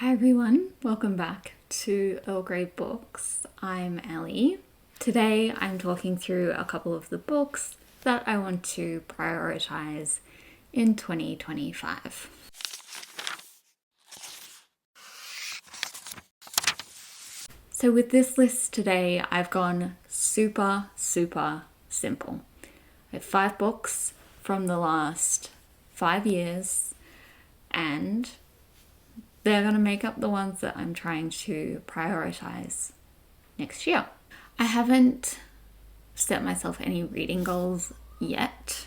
Hi everyone, welcome back to Earl Grey Books. I'm Ellie. Today I'm talking through a couple of the books that I want to prioritize in 2025. So with this list today, I've gone super simple. I have 5 books from the last 5 years, and they're going to make up the ones that I'm trying to prioritize next year. I haven't set myself any reading goals yet.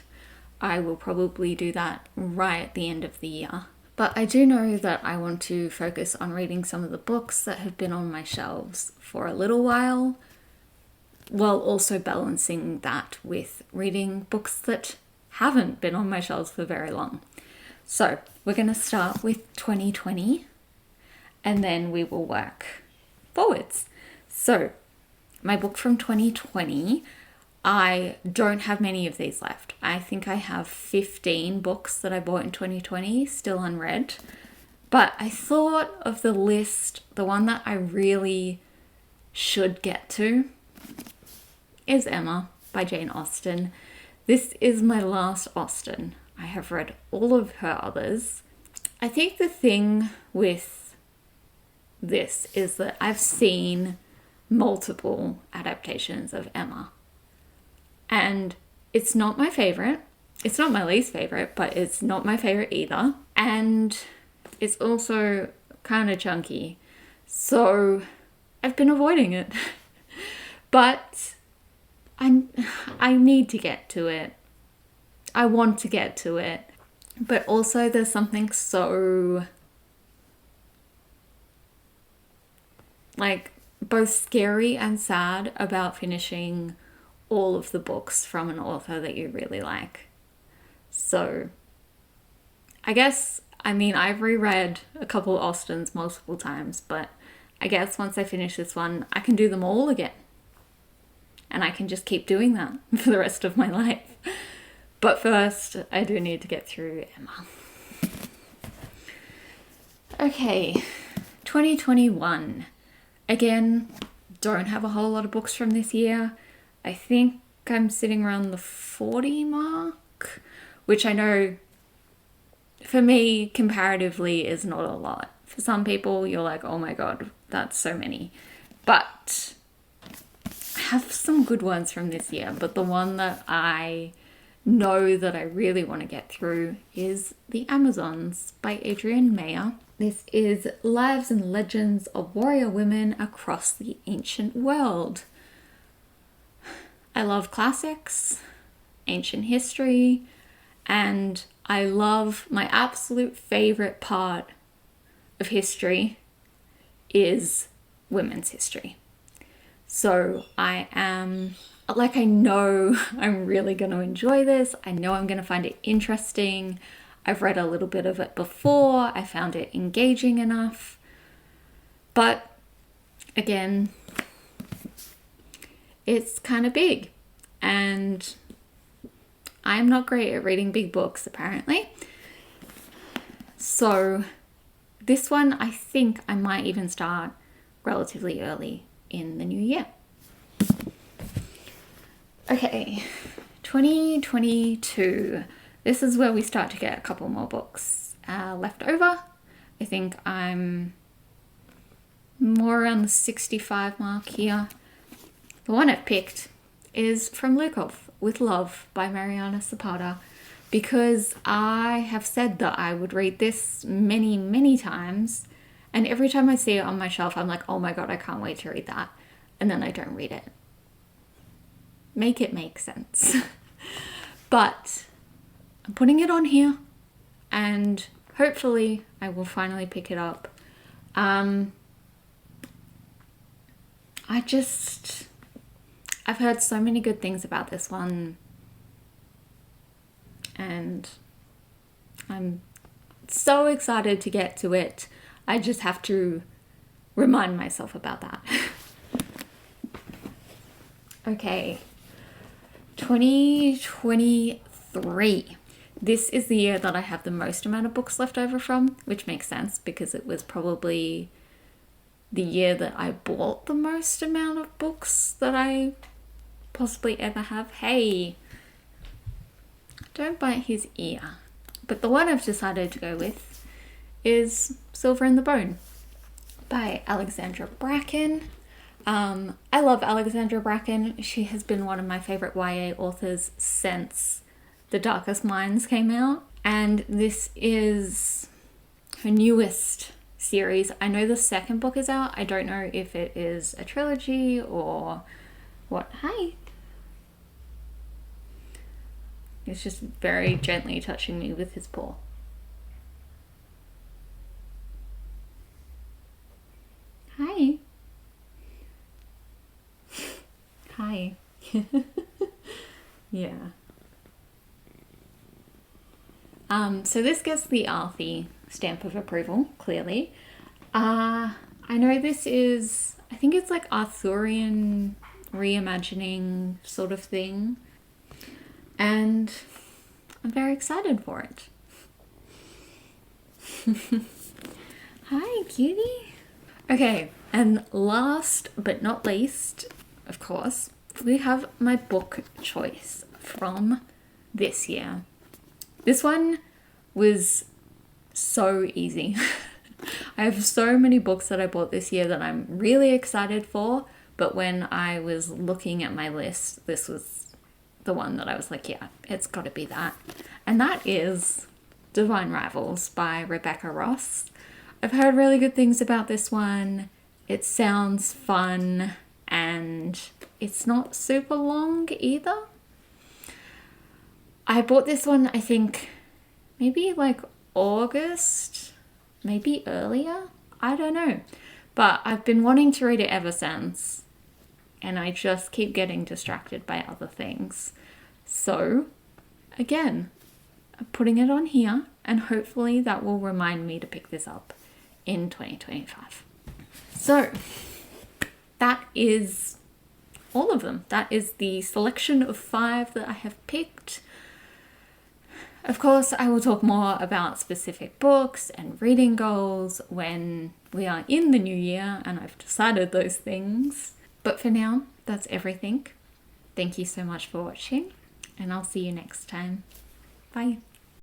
I will probably do that right at the end of the year. But I do know that I want to focus on reading some of the books that have been on my shelves for a little while, while also balancing that with reading books that haven't been on my shelves for very long. So we're going to start with 2020 and then we will work forwards. So my book from 2020, I don't have many of these left. I think I have 15 books that I bought in 2020 still unread. But I thought of the list, the one that I really should get to is Emma by Jane Austen. This is my last Austen. I have read all of her others. I think the thing with this is that I've seen multiple adaptations of Emma. And it's not my favorite. It's not my least favorite, but it's not my favorite either. And it's also kind of chunky. So I've been avoiding it. But I need to get to it. I want to get to it. But also there's something so both scary and sad about finishing all of the books from an author that you really like. So I've reread a couple Austens multiple times, but I guess once I finish this one, I can do them all again. And I can just keep doing that for the rest of my life. But first, I do need to get through Emma. Okay, 2021. Again, don't have a whole lot of books from this year. I think I'm sitting around the 40 mark, which I know for me comparatively is not a lot. For some people, you're like, oh my god, that's so many. But I have some good ones from this year, but the one that I know that I really want to get through is The Amazons by Adrienne Mayor. This is Lives and Legends of Warrior Women Across the Ancient World. I love classics, ancient history, and I love my absolute favorite part of history is women's history. So I know I'm really going to enjoy this. I know I'm going to find it interesting. I've read a little bit of it before. I found it engaging enough. But again, it's kind of big. And I'm not great at reading big books, apparently. So this one, I think I might even start relatively early in the new year. Okay, 2022. This is where we start to get a couple more books left over. I think I'm more around the 65 mark here. The one I've picked is From Lukov with Love by Mariana Zapata, because I have said that I would read this many times, and every time I see it on my shelf, I'm like, oh my god, I can't wait to read that. And then I don't read it. Make it make sense. But I'm putting it on here, and hopefully I will finally pick it up. I've heard so many good things about this one, and I'm so excited to get to it. I just have to remind myself about that. Okay, 2023. This is the year that I have the most amount of books left over from, which makes sense because it was probably the year that I bought the most amount of books that I possibly ever have. Hey, don't bite his ear. But the one I've decided to go with is Silver in the Bone by Alexandra Bracken. I love Alexandra Bracken. She has been one of my favourite YA authors since The Darkest Minds came out. And this is her newest series. I know the second book is out. I don't know if it is a trilogy or what. Hi. He's just very gently touching me with his paw. Hi. Hi. Yeah. So this gets the Arthie stamp of approval, clearly. I know this is, I think it's like Arthurian reimagining sort of thing. And I'm very excited for it. Hi, cutie. Okay, and last but not least, of course, we have my book choice from this year. This one was so easy. I have so many books that I bought this year that I'm really excited for, but when I was looking at my list, this was the one that I was like, yeah, it's got to be that. And that is Divine Rivals by Rebecca Ross. I've heard really good things about this one. It sounds fun and it's not super long either. I bought this one, I think, maybe like August, maybe earlier. I don't know. But I've been wanting to read it ever since. And I just keep getting distracted by other things. So, again, I'm putting it on here. And hopefully that will remind me to pick this up in 2025. So, that is all of them. That is the selection of 5 that I have picked. Of course, I will talk more about specific books and reading goals when we are in the new year and I've decided those things. But for now, that's everything. Thank you so much for watching, and I'll see you next time. Bye.